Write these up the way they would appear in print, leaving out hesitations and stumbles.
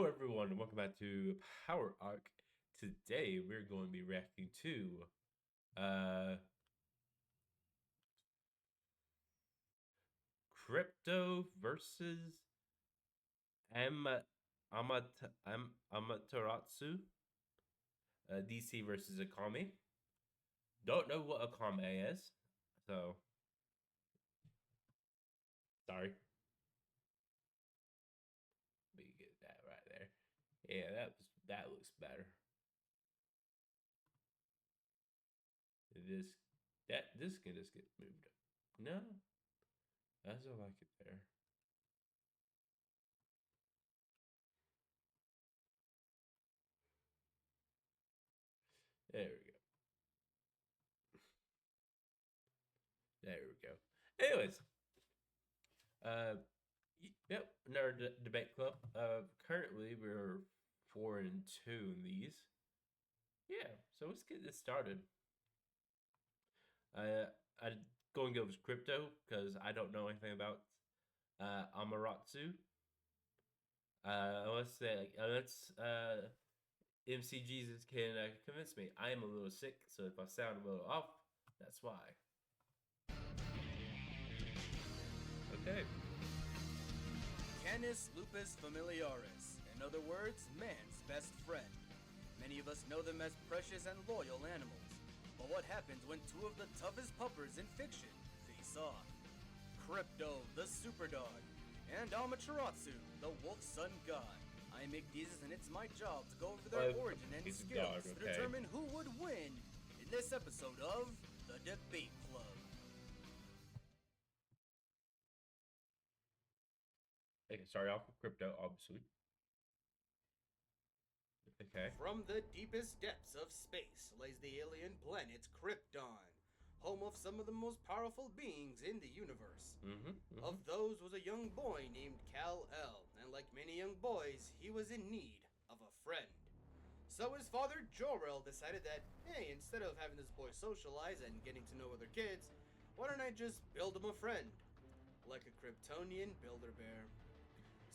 Hello, everyone, and welcome back to Power Arc. Today, we're going to be reacting to uh, Crypto versus Amaterastu, DC versus Akami. Don't know what Akami is, so sorry. We get that right there. Yeah, that looks better. This this can just get moved up. No, that's all like it there. There we go. There we go. Anyways, yep, another debate club. Currently we're 4-2 in these. Yeah, so let's get this started. I go and go with Krypto because I don't know anything about Amaterastu. Unless MC Jesus can convince me. I am a little sick, so if I sound a little off, that's why. Okay. Canis lupus familiaris, in other words, man's best friend. Many of us know them as precious and loyal animals. But what happens when two of the toughest puppers in fiction face off? Krypto, the super dog, and Amaterastu, the wolf sun god. I'm McDeezus and it's my job to go over their origin and skills to determine who would win in this episode of The Debate Club. I can start off with Krypto, obviously. Okay. From the deepest depths of space lays the alien planet Krypton, home of some of the most powerful beings in the universe. Of those was a young boy named Kal-El, and like many young boys, he was in need of a friend. So his father Jor-El decided that, hey, instead of having this boy socialize and getting to know other kids, why don't I just build him a friend? Like a Kryptonian Builder-Bear.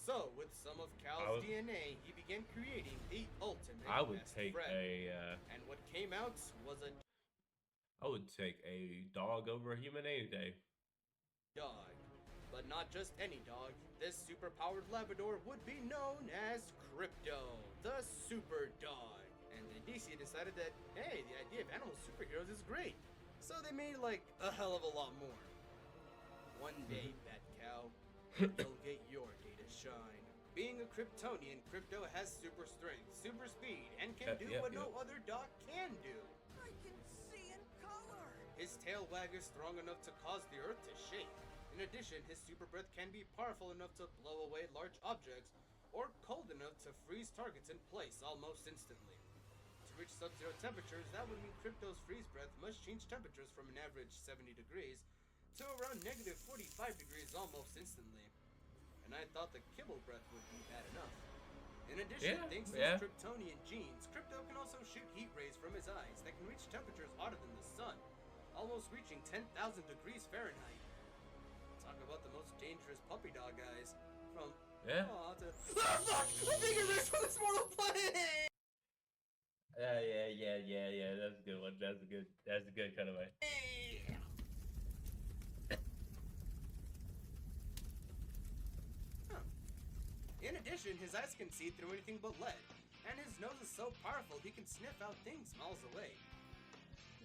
So, with some of Cal's DNA, he began creating the ultimate best friend. And what came out was a I would take a dog over a human any day. Dog. But not just any dog. This super-powered Labrador would be known as Krypto, the super dog. And the DC decided that, hey, the idea of animal superheroes is great. So they made, like, a hell of a lot more. One day, Bat Cow, you'll get your day to shine. Being a Kryptonian, Krypto has super strength, super speed, and can do what no other dog can do. I can see in color! His tail wag is strong enough to cause the earth to shake. In addition, his super breath can be powerful enough to blow away large objects, or cold enough to freeze targets in place almost instantly. To reach sub-zero temperatures, that would mean Krypto's freeze breath must change temperatures from an average 70 degrees to around negative 45 degrees almost instantly. And I thought the kibble breath would be bad enough. In addition, thanks to his Kryptonian genes, Krypto can also shoot heat rays from his eyes that can reach temperatures hotter than the sun, almost reaching 10,000 degrees Fahrenheit. Talk about the most dangerous puppy dog, guys. From to fuck! I'm being erased from this mortal plane! Yeah. That's a good one. That's a good cutaway. In addition, his eyes can see through anything but lead, and his nose is so powerful he can sniff out things miles away.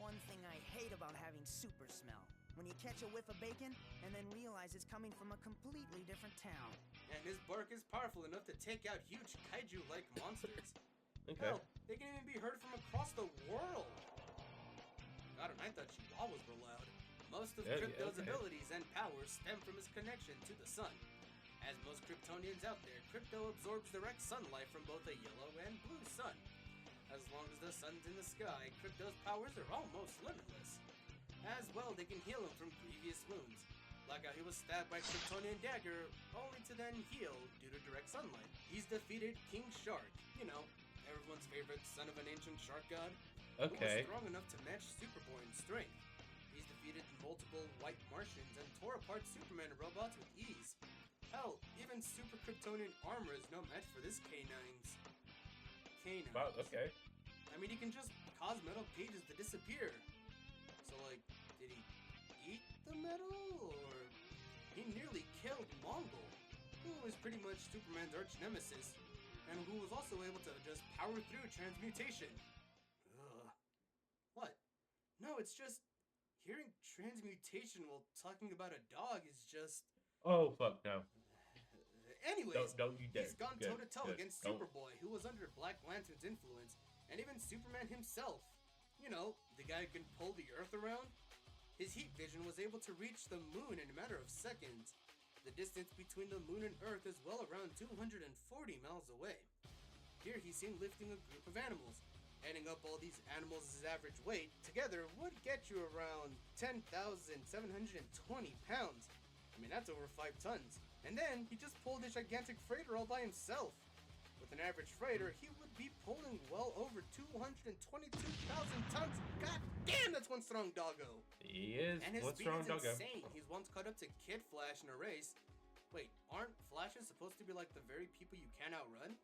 One thing I hate about having super smell. When you catch a whiff of bacon, and then realize it's coming from a completely different town. And his bark is powerful enough to take out huge kaiju-like monsters. Okay. Hell, they can even be heard from across the world. God, and I thought chihuahuas were loud. Most of Krypto's abilities and powers stem from his connection to the sun. As most Kryptonians out there, Krypto absorbs direct sunlight from both a yellow and blue sun. As long as the sun's in the sky, Krypto's powers are almost limitless. As well, they can heal him from previous wounds, like how he was stabbed by Kryptonian dagger, only to then heal due to direct sunlight. He's defeated King Shark, you know, everyone's favorite son of an ancient shark god, who was strong enough to match Superboy in strength. He's defeated multiple white Martians and tore apart Superman robots with ease. Hell, even Super Kryptonian armor is no match for this canine's. Wow, okay. I mean, he can just cause metal cages to disappear. So, like, did he eat the metal? Or he nearly killed Mongol, who was pretty much Superman's arch nemesis, and who was also able to just power through transmutation. Ugh. What? No, it's just hearing transmutation while talking about a dog is just... Oh, fuck, no. Anyways, Don't you dare. he's gone Good, toe-to-toe good. against Don't. Superboy, who was under Black Lantern's influence, and even Superman himself. You know, the guy who can pull the Earth around. His heat vision was able to reach the moon in a matter of seconds. The distance between the moon and Earth is well around 240 miles away. Here he's seen lifting a group of animals. Adding up all these animals' average weight together would get you around 10,720 pounds. I mean, that's over 5 tons. And then he just pulled a gigantic freighter all by himself. With an average freighter, he would be pulling well over 222,000 tons. God damn, that's one strong doggo. He is And his one speed strong is doggo. insane. He's once caught up to Kid Flash in a race. Wait, aren't Flashes supposed to be like the very people you can't outrun?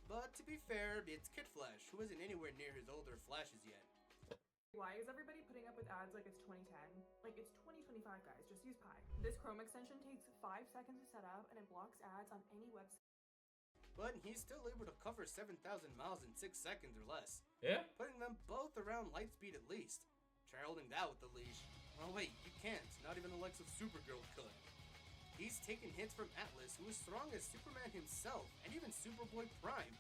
But to be fair, it's Kid Flash, who isn't anywhere near his older Flashes yet. Why is everybody putting up with ads like it's 2010? Like, it's 2025, guys. Just use Pi. This Chrome extension takes 5 seconds to set up, and it blocks ads on any website. But he's still able to cover 7,000 miles in 6 seconds or less. Yeah? Putting them both around light speed at least. Try holding that with the leash. Oh wait, you can't. Not even the likes of Supergirl could. He's taken hits from Atlas, who is strong as Superman himself, and even Superboy Prime,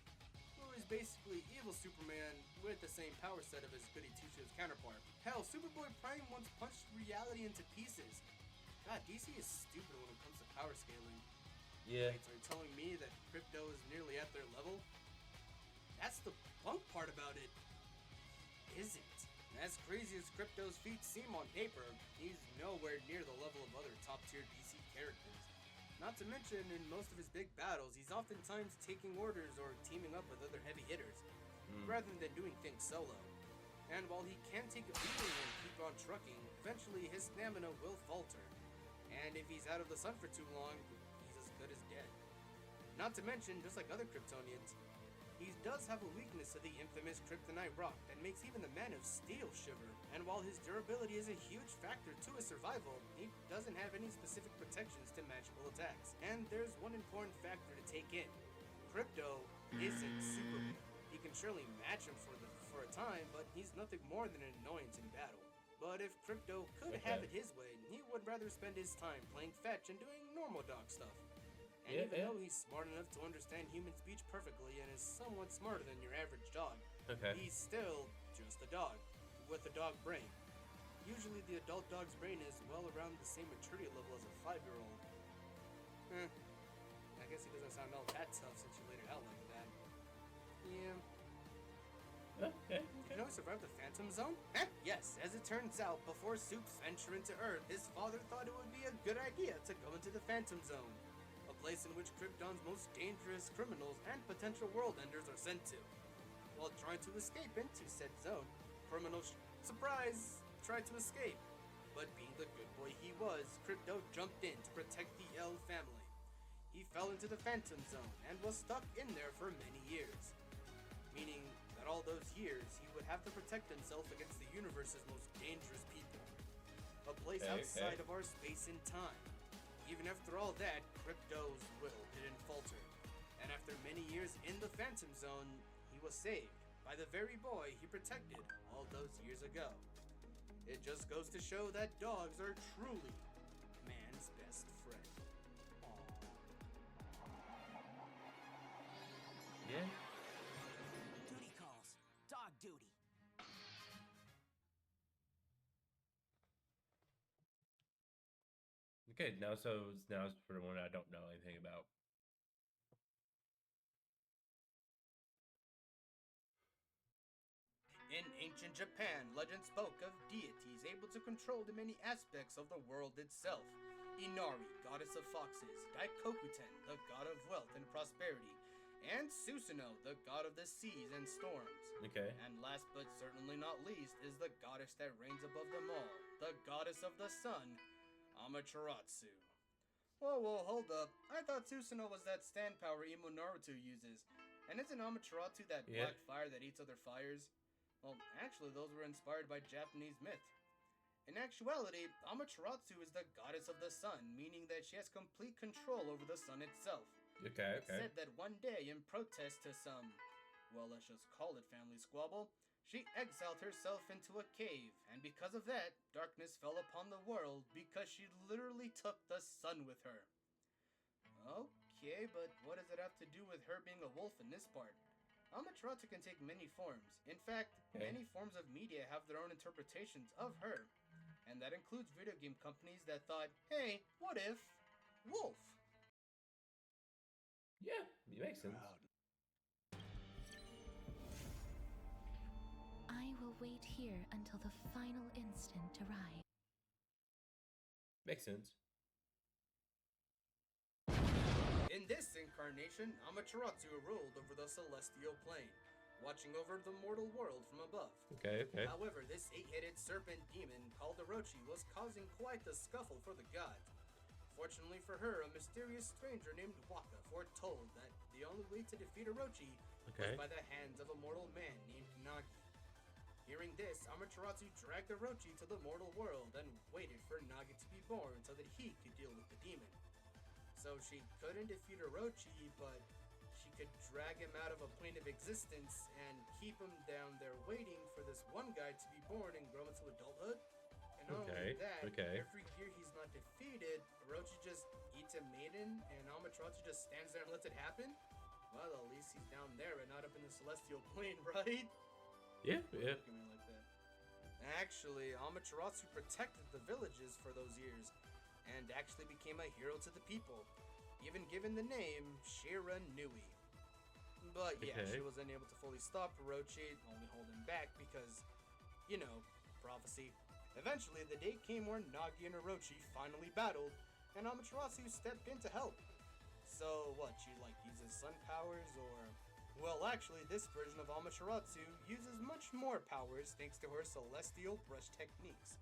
who is basically evil Superman with the same power set of his goody two-shoes counterpart. Hell, Superboy Prime once punched reality into pieces. God, DC is stupid when it comes to power scaling. Yeah. Wait, so you're telling me that Krypto is nearly at their level? That's the bunk part about it. Isn't. As crazy as Krypto's feats seem on paper, he's nowhere near the level of other top-tier DC characters. Not to mention, in most of his big battles, he's oftentimes taking orders or teaming up with other heavy hitters, rather than doing things solo. And while he can take a beating and keep on trucking, eventually his stamina will falter. And if he's out of the sun for too long, he's as good as dead. Not to mention, just like other Kryptonians, he does have a weakness to the infamous Kryptonite rock that makes even the Man of Steel shiver. And while his durability is a huge factor to his survival, he doesn't have any specific protections to magical attacks. And there's one important factor to take in. Krypto isn't Superman. He can surely match him for a time, but he's nothing more than an annoyance in battle. But if Krypto could have it his way, he would rather spend his time playing fetch and doing normal dog stuff. And even though he's smart enough to understand human speech perfectly and is somewhat smarter than your average dog, he's still just a dog, with a dog brain. Usually the adult dog's brain is well around the same maturity level as a 5-year-old. I guess he doesn't sound all that tough since you laid it out like that. Yeah. Okay. You know, survive the Phantom Zone? Yes, as it turns out, before Soup's venture into Earth, his father thought it would be a good idea to go into the Phantom Zone, a place in which Krypton's most dangerous criminals and potential world enders are sent to. While trying to escape into said zone, criminals, surprise, tried to escape. But being the good boy he was, Krypto jumped in to protect the L family. He fell into the Phantom Zone and was stuck in there for many years, meaning that all those years he would have to protect himself against the universe's most dangerous people, a place outside of our space and time. Even after all that, Krypto's will didn't falter, and after many years in the Phantom Zone, he was saved by the very boy he protected all those years ago. It just goes to show that dogs are truly man's best friend. Yeah. Duty calls. Dog duty. Okay, now it's for the one I don't know anything about. In ancient Japan, legend spoke of deities able to control the many aspects of the world itself. Inari, goddess of foxes, Daikokuten, the god of wealth and prosperity, and Susanoo, the god of the seas and storms. Okay. And last but certainly not least is the goddess that reigns above them all, the goddess of the sun, Amaterastu. Whoa, hold up. I thought Susanoo was that stand power emo Naruto uses. And isn't Amaterasu that Yeah. black fire that eats other fires? Well, actually, those were inspired by Japanese myth. In actuality, Amaterasu is the goddess of the sun, meaning that she has complete control over the sun itself. Okay, It's okay. said that one day, in protest to some, well, let's just call it family squabble, she exiled herself into a cave, and because of that, darkness fell upon the world because she literally took the sun with her. Okay, but what does it have to do with her being a wolf in this part? Amaterasu can take many forms. In fact, Okay. many forms of media have their own interpretations of her. And that includes video game companies that thought, hey, what if? Wolf! Yeah, it makes sense. I will wait here until the final instant to rise. Makes sense. In this incarnation, Amaterasu ruled over the celestial plane, watching over the mortal world from above. Okay, okay. However, this 8-headed serpent demon called Orochi was causing quite the scuffle for the gods. Fortunately for her, a mysterious stranger named Waka foretold that the only way to defeat Orochi Okay. was by the hands of a mortal man named Nagi. Hearing this, Amaterasu dragged Orochi to the mortal world and waited for Nagi to be born so that he could deal with the demon. So she couldn't defeat Orochi, but she could drag him out of a plane of existence and keep him down there waiting for this one guy to be born and grow into adulthood. And not only that, every year he's not defeated, Orochi just eats a maiden and Amaterasu just stands there and lets it happen? Well, at least he's down there and not up in the celestial plane, right? Yeah, Look yeah. at me like that. Actually, Amaterasu protected the villages for those years and actually became a hero to the people, even given the name Shiranui. But yeah, Okay. she was unable to fully stop Orochi, only hold him back because, you know, prophecy. Eventually, the day came where Nagi and Orochi finally battled, and Amaterasu stepped in to help. So what, she like uses sun powers or... Well, actually, this version of Amaterasu uses much more powers thanks to her celestial brush techniques.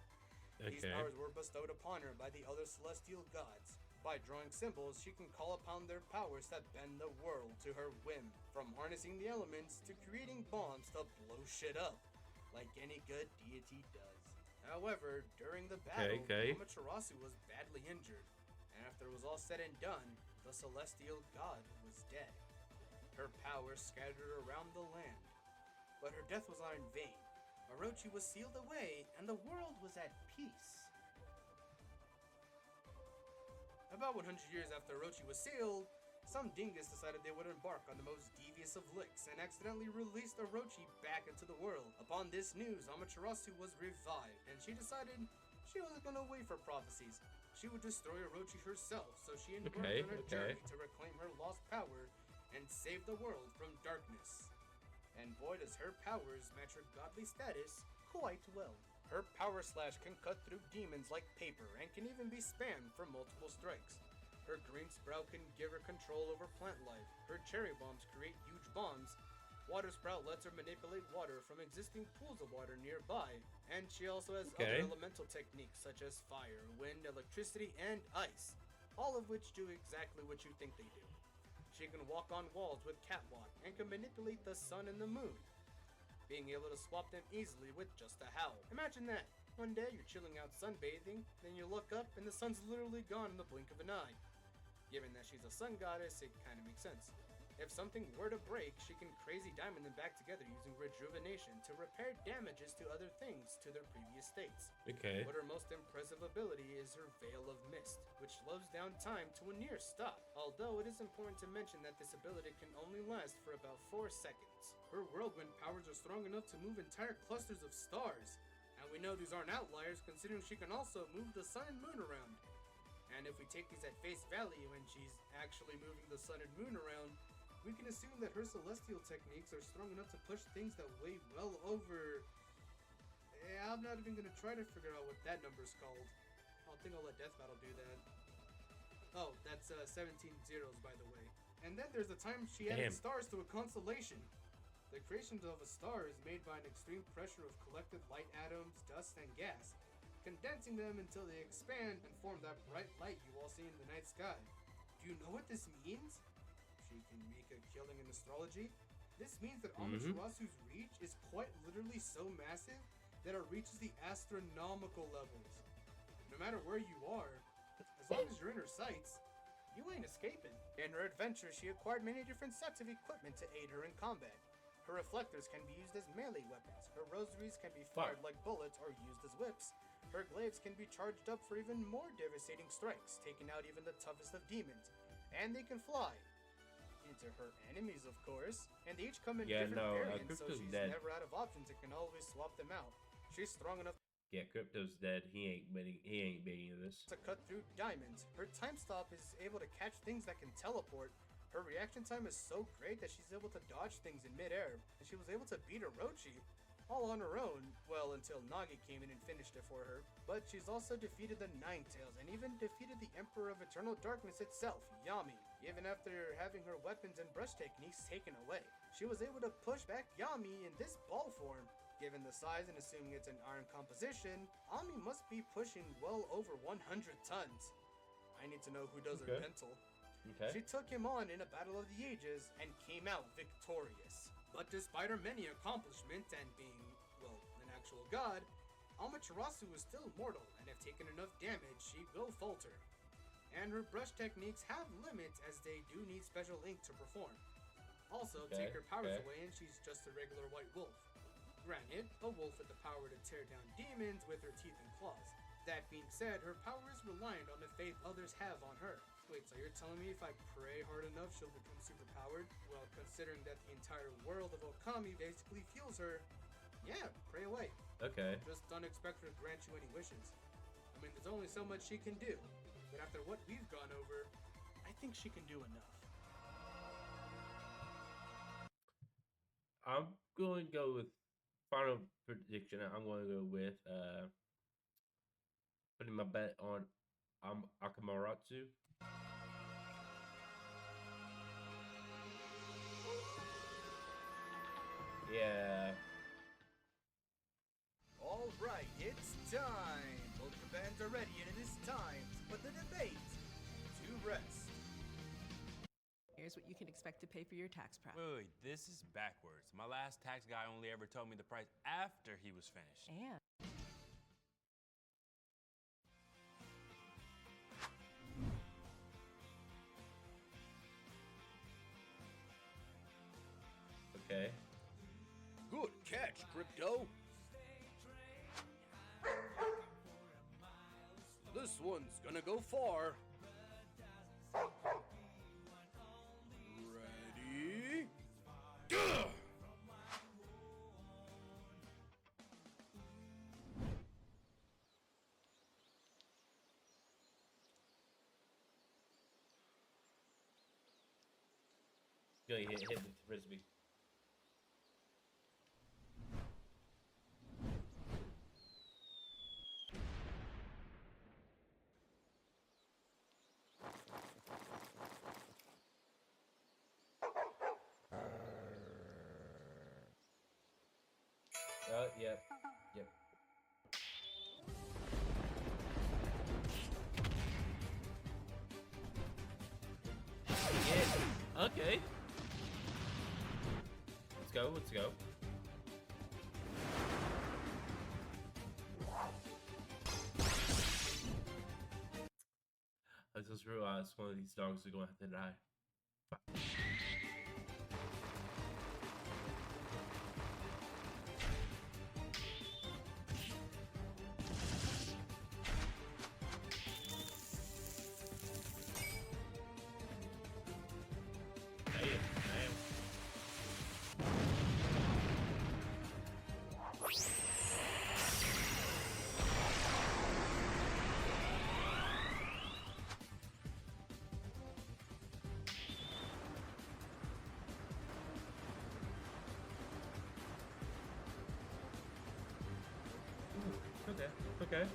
These Okay. powers were bestowed upon her by the other celestial gods. By drawing symbols, she can call upon their powers that bend the world to her whim, from harnessing the elements to creating bombs to blow shit up, like any good deity does. However, during the battle, Okay. Amaterasu was badly injured, and after it was all said and done, the celestial god was dead. Her powers scattered around the land, but her death was not in vain. Orochi was sealed away, and the world was at peace. About 100 years after Orochi was sealed, some dingus decided they would embark on the most devious of licks and accidentally released Orochi back into the world. Upon this news, Amaterasu was revived, and she decided she wasn't gonna wait for prophecies. She would destroy Orochi herself, so she embarked on a journey to reclaim her lost power and save the world from darkness. And boy, does her powers match her godly status quite well. Her power slash can cut through demons like paper and can even be spammed for multiple strikes. Her green sprout can give her control over plant life. Her cherry bombs create huge bombs. Water sprout lets her manipulate water from existing pools of water nearby. And she also has other elemental techniques such as fire, wind, electricity, and ice. All of which do exactly what you think they do. She can walk on walls with catwalk and can manipulate the sun and the moon, being able to swap them easily with just a howl. Imagine that. One day you're chilling out sunbathing, then you look up and the sun's literally gone in the blink of an eye. Given that she's a sun goddess, it kinda makes sense. If something were to break, she can crazy diamond them back together using rejuvenation to repair damages to other things to their previous states. Okay. But her most impressive ability is her Veil of Mist, which slows down time to a near stop. Although it is important to mention that this ability can only last for about 4 seconds. Her whirlwind powers are strong enough to move entire clusters of stars. And we know these aren't outliers considering she can also move the sun and moon around. And if we take these at face value and she's actually moving the sun and moon around, we can assume that her celestial techniques are strong enough to push things that weigh well over... I'm not even gonna try to figure out what that number's called. I think I'll let Death Battle do that. Oh, that's 17 zeros, by the way. And then there's the time she added stars to a constellation. The creation of a star is made by an extreme pressure of collected light atoms, dust, and gas. condensing them until they expand and form that bright light you all see in the night sky. Do you know what this means? She can make a killing in astrology. This means that Amaterasu's reach is quite literally so massive that it reaches the astronomical levels. No matter where you are, as long as you're in her sights, you ain't escaping. In her adventure, she acquired many different sets of equipment to aid her in combat. Her reflectors can be used as melee weapons. Her rosaries can be fired like bullets or used as whips. Her glaives can be charged up for even more devastating strikes, taking out even the toughest of demons. And they can fly. Into her enemies, of course. And they each come in different variants, so she's never out of options and can always swap them out. She's strong enough. Yeah, Krypto's dead. He ain't beating this. To cut through diamonds. Her time stop is able to catch things that can teleport. Her reaction time is so great that she's able to dodge things in midair, and she was able to beat Orochi all on her own, well, until Nagi came in and finished it for her. But she's also defeated the Ninetales, and even defeated the Emperor of Eternal Darkness itself, Yami, even after having her weapons and brush techniques taken away. She was able to push back Yami in this ball form. Given the size and assuming it's an iron composition, Ami must be pushing well over 100 tons. I need to know who does her mental. Okay. She took him on in a battle of the ages and came out victorious. But despite her many accomplishments and being, well, an actual god, Amaterasu is still mortal, and if taken enough damage, she will falter. And her brush techniques have limits as they do need special ink to perform. Also, take her powers away and she's just a regular white wolf. Granted, a wolf with the power to tear down demons with her teeth and claws. That being said, her power is reliant on the faith others have on her. Wait, so you're telling me if I pray hard enough, she'll become superpowered? Well, considering that the entire world of Akami basically fuels her, yeah, pray away. Okay. Just don't expect her to grant you any wishes. I mean, there's only so much she can do. But after what we've gone over, I think she can do enough. I'm going to go with final prediction. I'm going to go with putting my bet on Amaterasu. Yeah. All right, it's time. Both the bands are ready, and it is time to put the debate to rest. Here's what you can expect to pay for your tax prep. Wait, this is backwards. My last tax guy only ever told me the price after he was finished. And Okay. Good catch, Krypto. This one's gonna go far. Ready? Gah! Go hit the frisbee. Yep. Yeah. Okay. Let's go. I just realized one of these dogs are going to have to die. Okay.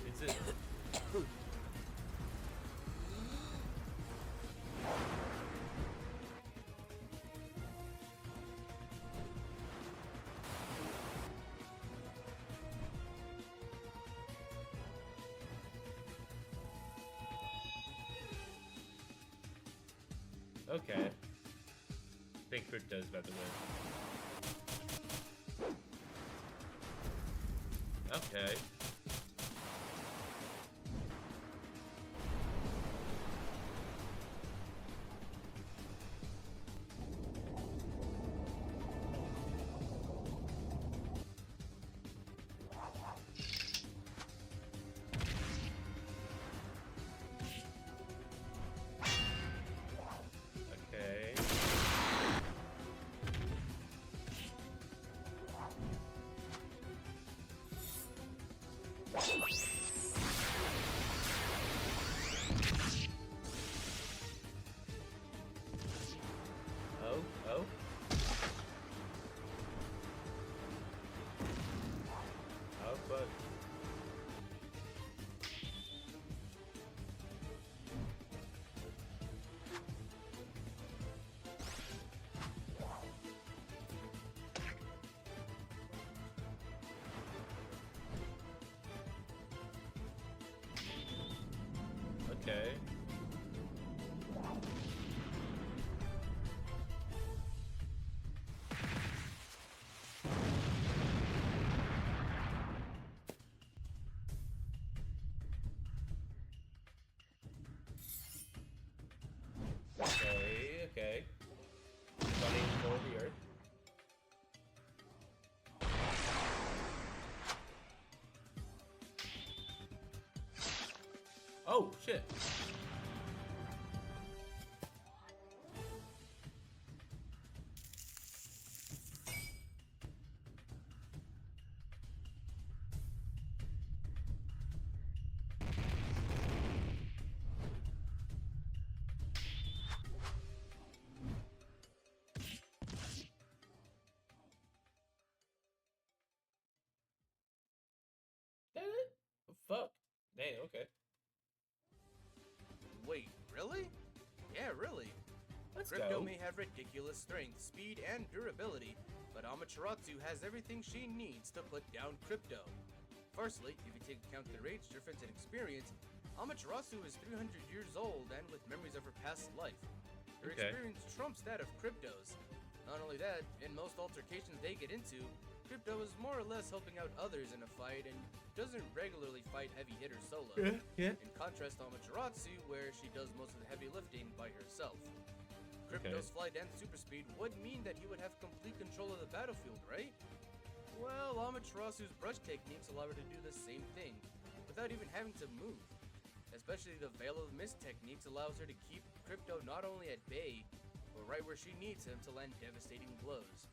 Is it? Okay. I think Krypto's about to win. Okay. Okay. Oh, oh. Oh, fuck. Okay. Okay, okay. Running for the earth. Oh, shit. That it? Fuck. Damn, okay. Wait, really? Yeah, really. Let's Krypto go. may have ridiculous strength, speed, and durability, but Amaterasu has everything she needs to put down Krypto. Firstly, if you take account their age difference and experience, Amaterasu is 300 years old and with memories of her past life. Her Okay. experience trumps that of Krypto's. Not only that, in most altercations they get into, Krypto is more or less helping out others in a fight and doesn't regularly fight heavy hitters solo. Yeah. In contrast to Amaterasu, where she does most of the heavy lifting by herself. Krypto's flight and super speed would mean that he would have complete control of the battlefield, right? Well, Amaterasu's brush techniques allow her to do the same thing, without even having to move. Especially the Veil of Mist techniques allows her to keep Krypto not only at bay, but right where she needs him to land devastating blows.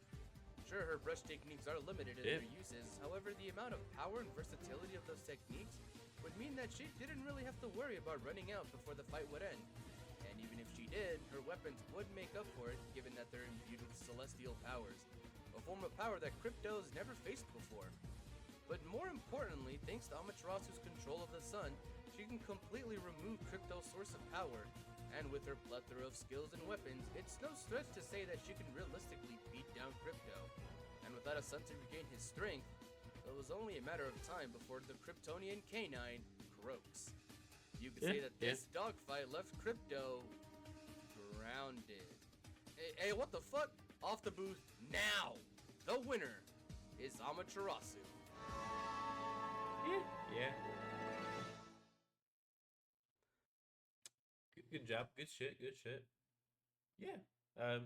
Sure, her brush techniques are limited in their uses, however, the amount of power and versatility of those techniques would mean that she didn't really have to worry about running out before the fight would end. And even if she did, her weapons would make up for it, given that they're imbued with celestial powers, a form of power that Krypto's never faced before. But more importantly, thanks to Amaterasu's control of the sun, she can completely remove Krypto's source of power, and with her plethora of skills and weapons, it's no stretch to say that she can realistically beat down Krypto. And without a sun to regain his strength, it was only a matter of time before the Kryptonian canine croaks. You could say that this dogfight left Krypto grounded. Hey, what the fuck? Off the booth now! The winner is Amaterasu. Yeah. Good job. Good shit. Good shit. Yeah.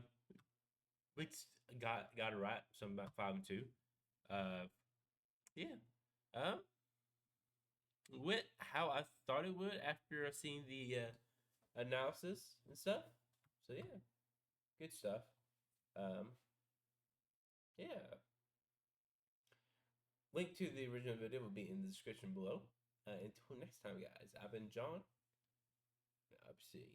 We got it right. Something about 5 and 2. Yeah. Went how I thought it would after seeing the analysis and stuff. So yeah, good stuff. Yeah. Link to the original video will be in the description below. Until next time, guys. I've been John. I'll see you.